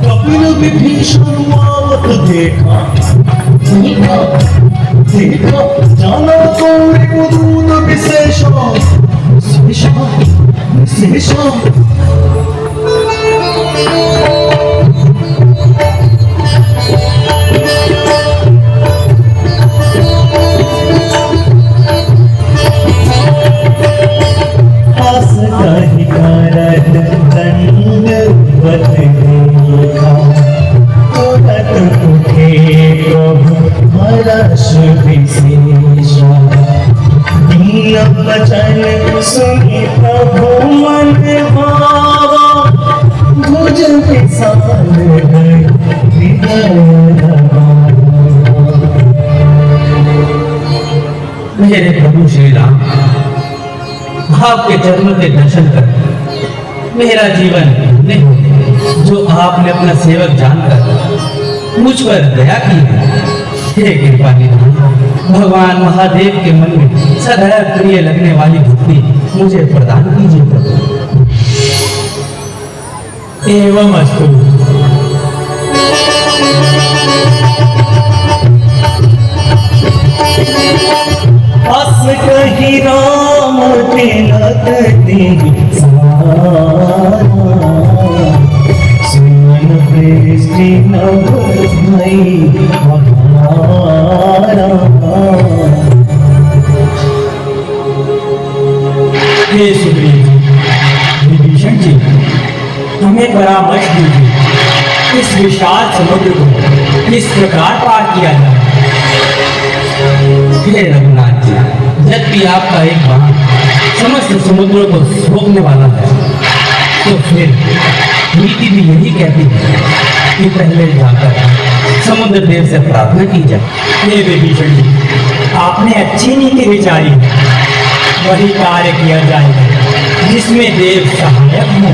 कपिल विभीषण मावत देखा, देखा जाना कौरे दूत विशेषा, विशेषा, विशेषा। वचन सुनी प्रभु मन भावा, भुज विशाल हृदय मेरे प्रभु श्री राम, आपके चरणों के दर्शन कर मेरा जीवन नहीं होते, जो आपने अपना सेवक जानकर मुझ पर दया की है। हे कृपा निधान, भगवान महादेव के मन में सदैव प्रिय लगने वाली भक्ति मुझे प्रदान कीजिए प्रभु। एवं अस्तु। अस कही राम तिलक सुमन दृष्टि नभ भई हमारा। हे सुग्रीव जी, विभीषण जी, हमें परामर्श दीजिए, इस विशाल समुद्र को किस प्रकार पार किया जाए। हे रघुनाथ जी, जबकि आपका एक बाण समस्त समुद्रों को रोकने वाला है, तो फिर नीति भी यही कहती है कि पहले जाकर समुद्र देव से प्रार्थना की जाए। हे विभीषण जी, आपने अच्छी नीति विचारी, वही कार्य किया जाएगा जिसमें देव सहायक हो।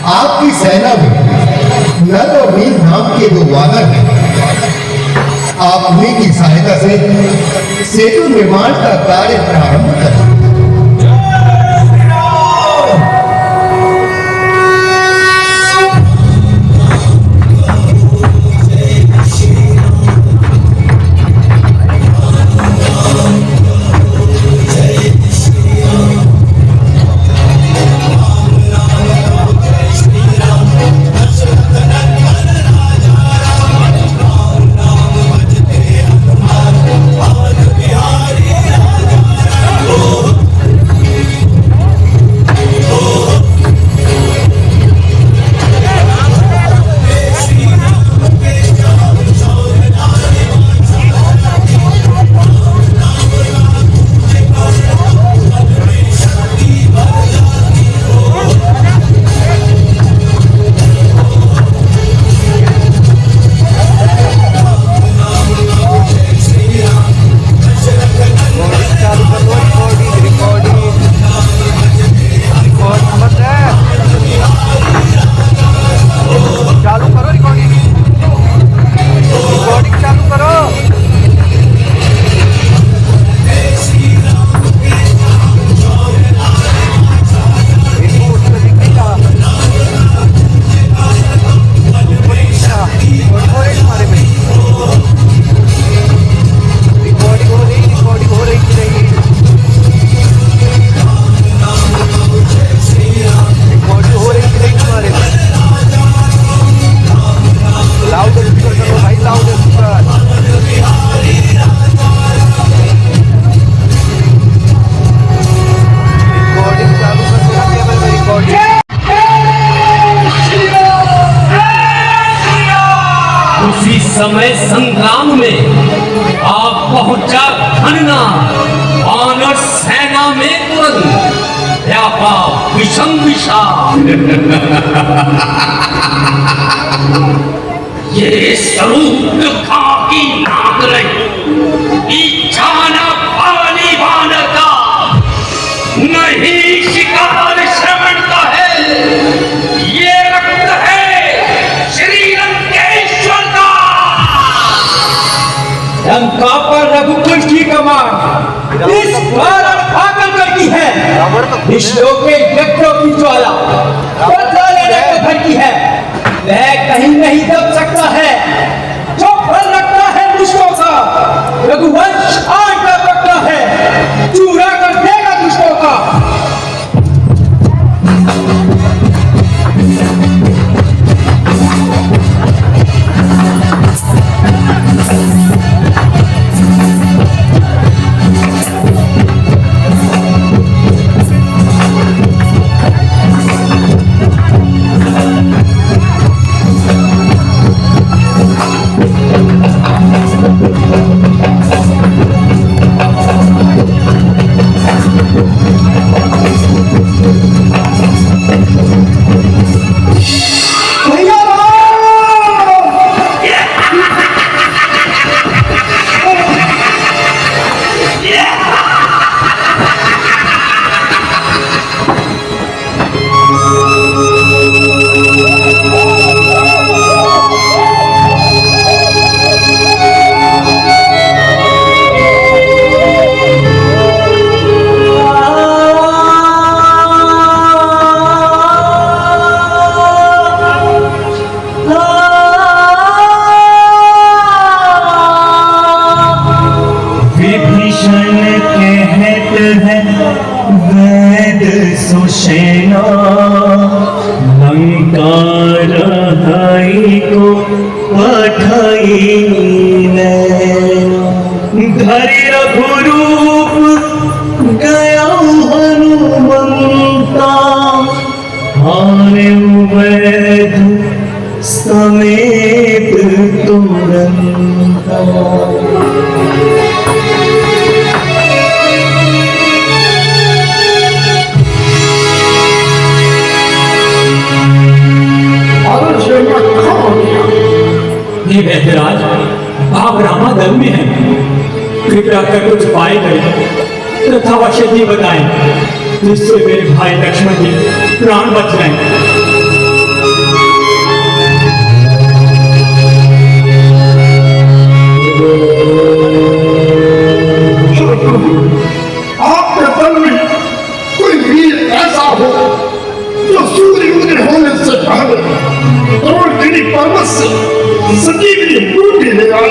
आपकी सेना में नल और नील नाम के दो वानर हैं। आप उन्हीं की सहायता से सेतु निर्माण का कार्य प्रारंभ करें। Oh समय संग्राम में आप पहुंचा धनना और सेना में तुरंत व्यापा विषम विषा। ये स्वरूप खाकी नाक रही इच्छा न पानी बानर का, नहीं शिकार श्रवण का है, ये रक्त है श्री लंकेश्वर का। लंका पर रघुकुल की कमान इस बार आकर करती है। विष्णु के यज्ञों की ज्वाला बदला लेने को भड़की है। वह कहीं नहीं दब सकता है जो फल रखता है दुष्टों का। रघुवंश आग का पकड़ा है, चूरा कर देगा दुष्टों का। सुसेना लंका रहाई को पठाई धरि रघुरूप गया हनुमंता हारे वैद समेत तुरंता। ये वैद्यराज आप रामा दल में हैं, कृपया कर कुछ उपाय करें तथा औषधि बताएं जिससे मेरे भाई लक्ष्मण जी प्राण बच जाएं। आपके दल में कोई वीर ऐसा हो जो सूर्य उदय होने से पहले द्रोणगिरी पर्वत से संजीवनी बूटी ले आए।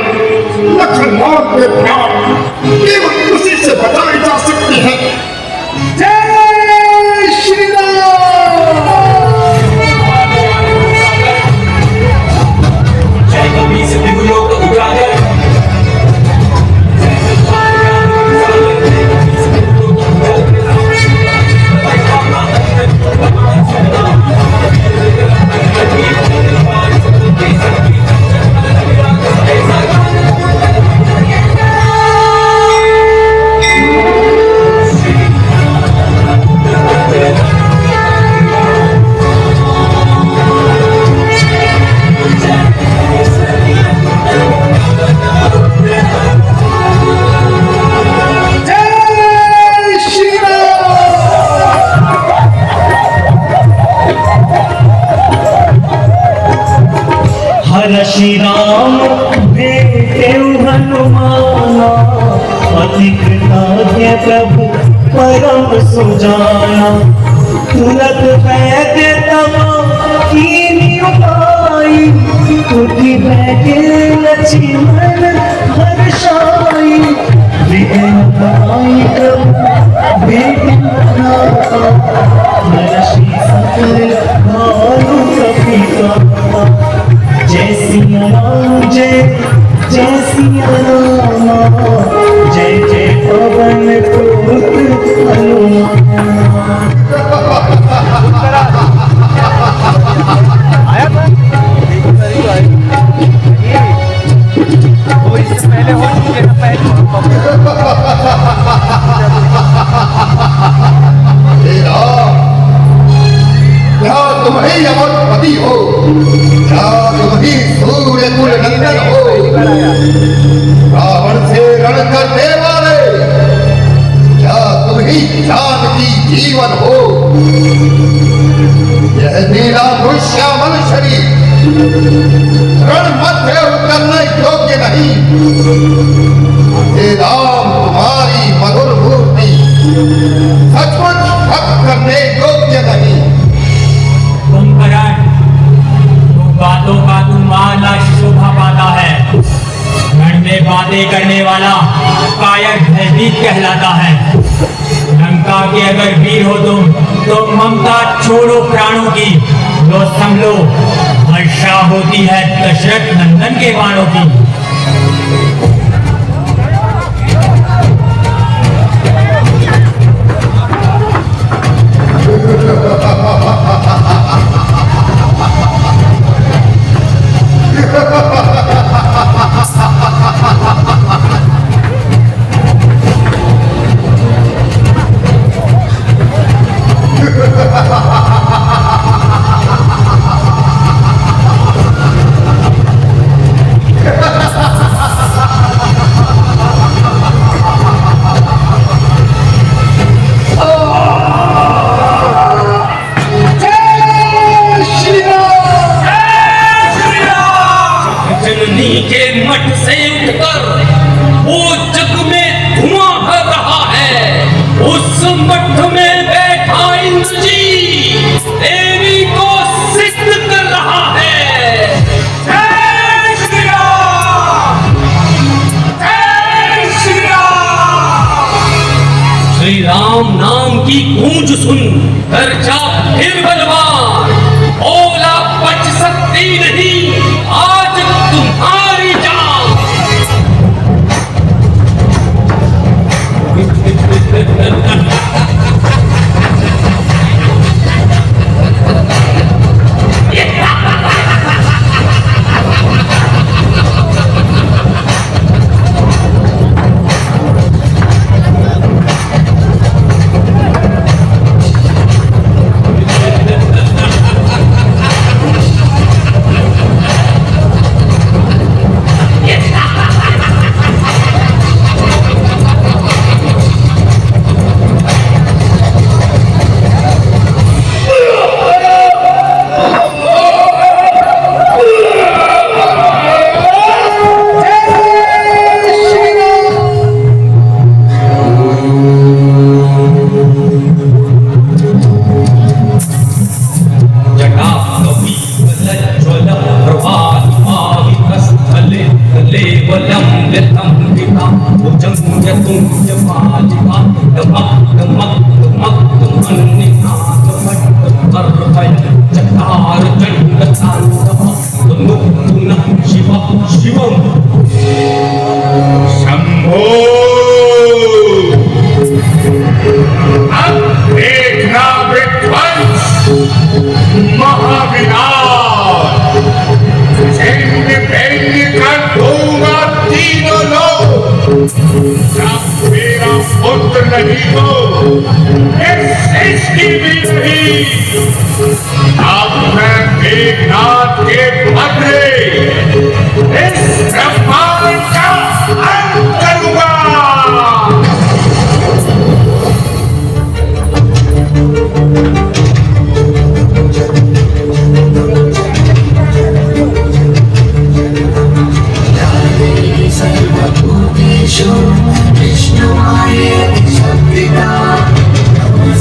लखनऊ के प्राण केवल उसी से बचाई जा सकती है। जय श्री राम। जय कबीर से दिगुलोक उजागर। श्री राम भेटे हनुमाना अति कृतज्ञ प्रभु परम सुजाना। तुरंत वैद्य तमा कीनी उपाई उठी बैठे लक्ष्मण हर्षाई। विघ्न पाई प्रभु भेटे हर्षि सकल भानु कपिता। जय सिया राम जय जय सिया राम जय जय पवन पुत्र हनुमान। हो। यह नीला श्यामल शरीर रण मध्य उतरने योग्य नहीं। हे राम, तुम्हारी मधुर मूर्ति सचमुच भक्त करने योग्य नहीं। कुंभकर्ण, तू बातों का तू माला शोभा पाता है। रण में बातें करने वाला कायर भयभीत कहलाता है। लंका के अगर वीर हो तुम तो ममता छोड़ो प्राणों की, तो संभलो वर्षा होती है दशरथ नंदन के बाणों की। की गूंज सुन कर जा फिर बलवान, ओला बच सकती नहीं आज तुम्हारी जान।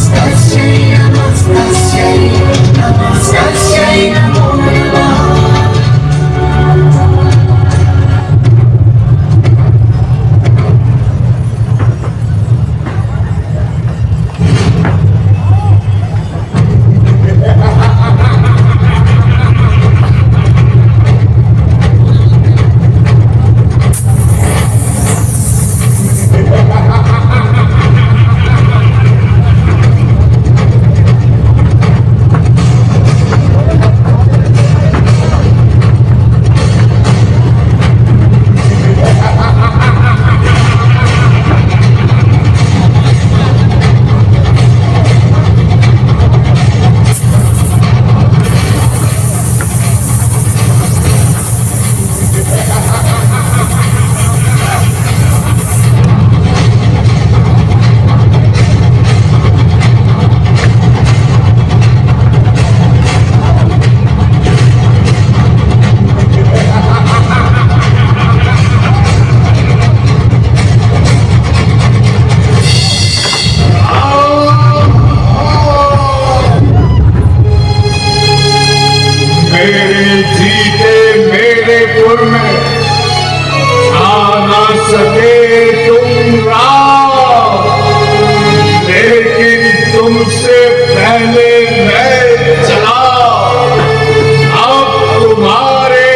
Namaste, namaste. पहले मैं चला, अब तुम्हारे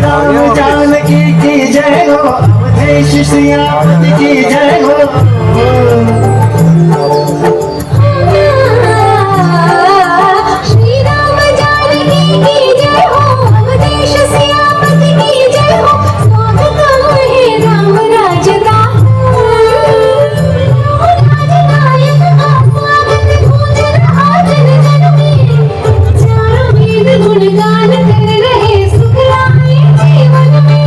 राम जानकी की जय हो, अवधेश सियापति की जय हो। श्री राम जानकी की जय हो, अवधेश सियापति की जय हो। स्वागतम है राम राज का, राजनायक का स्वागत गूंज रहा जन जन में। चारों वेद गुणगान कर रहे, सुख लाए जीवन में।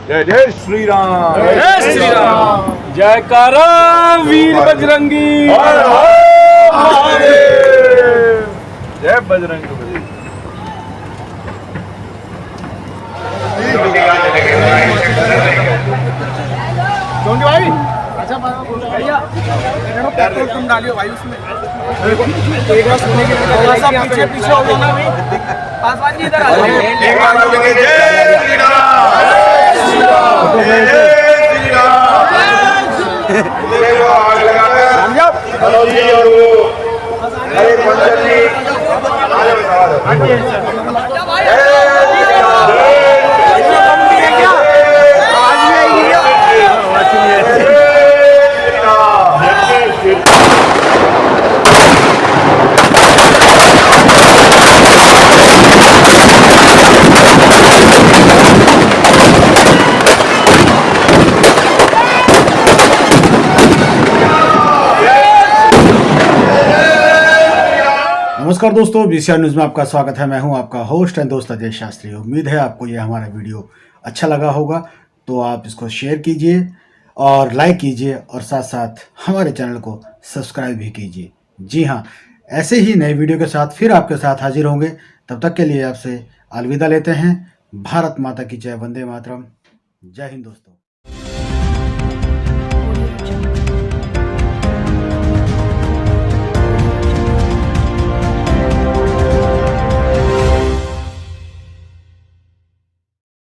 जय जय श्री राम। जय श्री राम। जयकारा वीर बजरंगी। हर हर महादेव। जय बजरंगी बली। क्योंकि भाई अच्छा भैया पेट्रोल तुम डालियो भाई उसमें एक बार सुनने के लिए थोड़ा सा पीछे पीछे हो जाना भाई। पासवान जी इधर आ जाओ। एक बार बोलेंगे जय श्री राम। जय श्री राम। जय श्री राम। देखो आग लगाकर कलौजी और वो अरे पंचर जी आ जाओ। जय श्री राम। नमस्कार दोस्तों, बीसीआर न्यूज़ में आपका स्वागत है। मैं हूं आपका होस्ट एंड दोस्त अजय शास्त्री। उम्मीद है आपको ये हमारा वीडियो अच्छा लगा होगा, तो आप इसको शेयर कीजिए और लाइक कीजिए और साथ साथ हमारे चैनल को सब्सक्राइब भी कीजिए। जी हाँ, ऐसे ही नए वीडियो के साथ फिर आपके साथ हाजिर होंगे। तब तक के लिए आपसे अलविदा लेते हैं। भारत माता की जय, वंदे मातरम। जय हिंद दोस्तों।